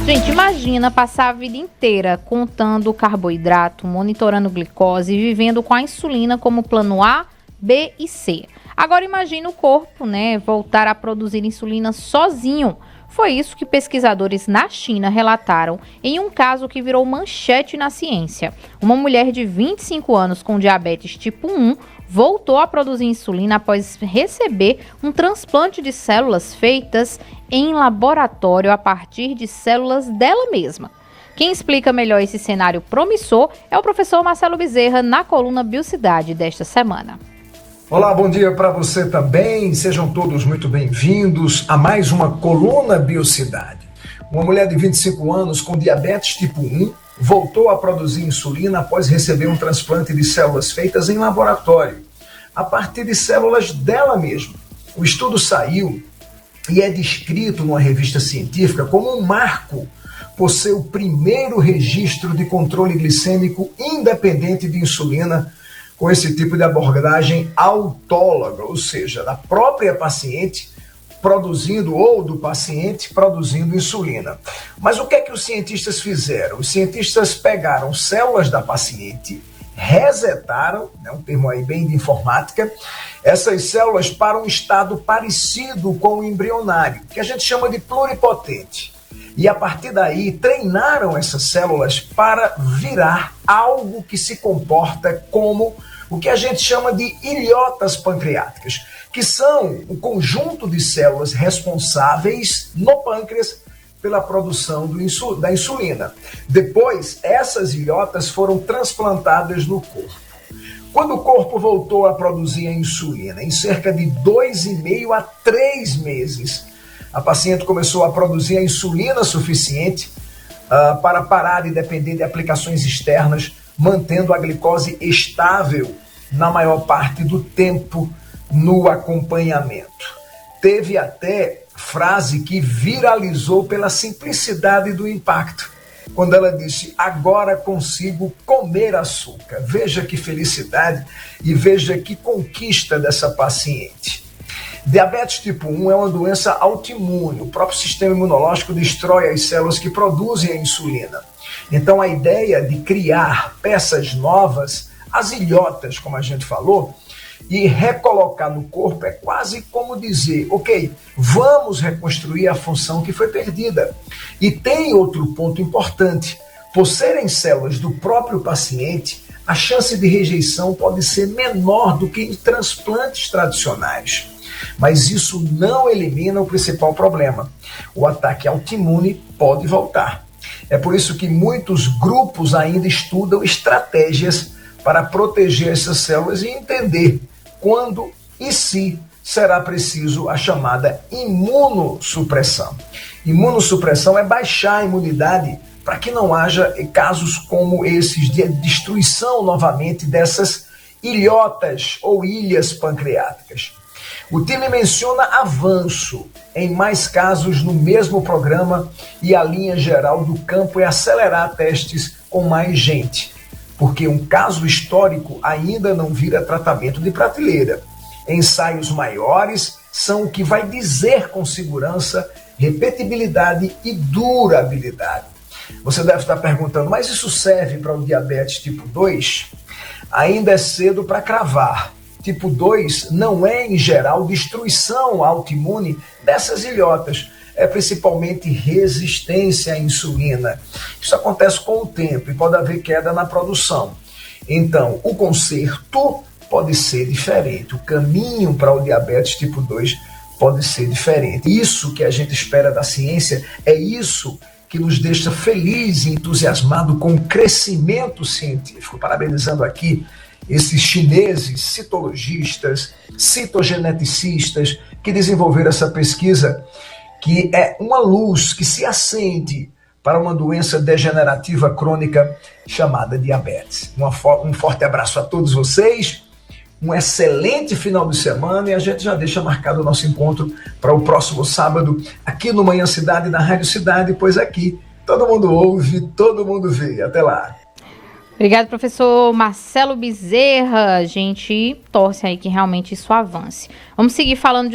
Gente, imagina passar a vida inteira contando carboidrato, monitorando glicose e vivendo com a insulina como plano A, B e C. Agora imagina o corpo, voltar a produzir insulina sozinho. Foi isso que pesquisadores na China relataram em um caso que virou manchete na ciência. Uma mulher de 25 anos com diabetes tipo 1 voltou a produzir insulina após receber um transplante de células feitas em laboratório a partir de células dela mesma. Quem explica melhor esse cenário promissor é o professor Marcelo Bezerra na coluna Biocidade desta semana. Olá, bom dia para você também. Sejam todos muito bem-vindos a mais uma coluna Biocidade. Uma mulher de 25 anos com diabetes tipo 1 voltou a produzir insulina após receber um transplante de células feitas em laboratório, a partir de células dela mesma. O estudo saiu e é descrito numa revista científica como um marco por ser o primeiro registro de controle glicêmico independente de insulina com esse tipo de abordagem autóloga, ou seja, da própria paciente produzindo ou do paciente produzindo insulina. Mas o que é que os cientistas fizeram? Os cientistas pegaram células da paciente, resetaram, um termo aí bem de informática, essas células para um estado parecido com o embrionário, que a gente chama de pluripotente. E a partir daí treinaram essas células para virar algo que se comporta como o que a gente chama de ilhotas pancreáticas, que são o conjunto de células responsáveis no pâncreas pela produção da insulina. Depois, essas ilhotas foram transplantadas no corpo. Quando o corpo voltou a produzir a insulina, em cerca de 2,5 a 3 meses, a paciente começou a produzir a insulina suficiente para parar de depender de aplicações externas, mantendo a glicose estável na maior parte do tempo no acompanhamento. Teve até frase que viralizou pela simplicidade do impacto, quando ela disse: agora consigo comer açúcar. Veja que felicidade e veja que conquista dessa paciente. Diabetes tipo 1 é uma doença autoimune. O próprio sistema imunológico destrói as células que produzem a insulina. Então a ideia de criar peças novas, as ilhotas, como a gente falou, e recolocar no corpo é quase como dizer: ok, vamos reconstruir a função que foi perdida. E tem outro ponto importante: por serem células do próprio paciente, a chance de rejeição pode ser menor do que em transplantes tradicionais. Mas isso não elimina o principal problema: o ataque autoimune pode voltar. É por isso que muitos grupos ainda estudam estratégias para proteger essas células e entender quando e se será preciso a chamada imunossupressão. Imunossupressão é baixar a imunidade para que não haja casos como esses de destruição novamente dessas ilhotas ou ilhas pancreáticas. O time menciona avanço em mais casos no mesmo programa e a linha geral do campo é acelerar testes com mais gente, porque um caso histórico ainda não vira tratamento de prateleira. Ensaios maiores são o que vai dizer com segurança repetibilidade e durabilidade. Você deve estar perguntando: mas isso serve para o diabetes tipo 2? Ainda é cedo para cravar. Tipo 2 não é, em geral, destruição autoimune dessas ilhotas, é principalmente resistência à insulina. Isso acontece com o tempo e pode haver queda na produção. Então, o conserto pode ser diferente, o caminho para o diabetes tipo 2 pode ser diferente. Isso que a gente espera da ciência, é isso que nos deixa feliz e entusiasmado com o crescimento científico. Parabenizando aqui esses chineses citologistas, citogeneticistas que desenvolveram essa pesquisa, que é uma luz que se acende para uma doença degenerativa crônica chamada diabetes. Um forte abraço a todos vocês, um excelente final de semana e a gente já deixa marcado o nosso encontro para o próximo sábado aqui no Manhã Cidade, na Rádio Cidade, pois aqui todo mundo ouve, todo mundo vê. Até lá. Obrigado, professor Marcelo Bezerra. A gente torce aí que realmente isso avance. Vamos seguir falando de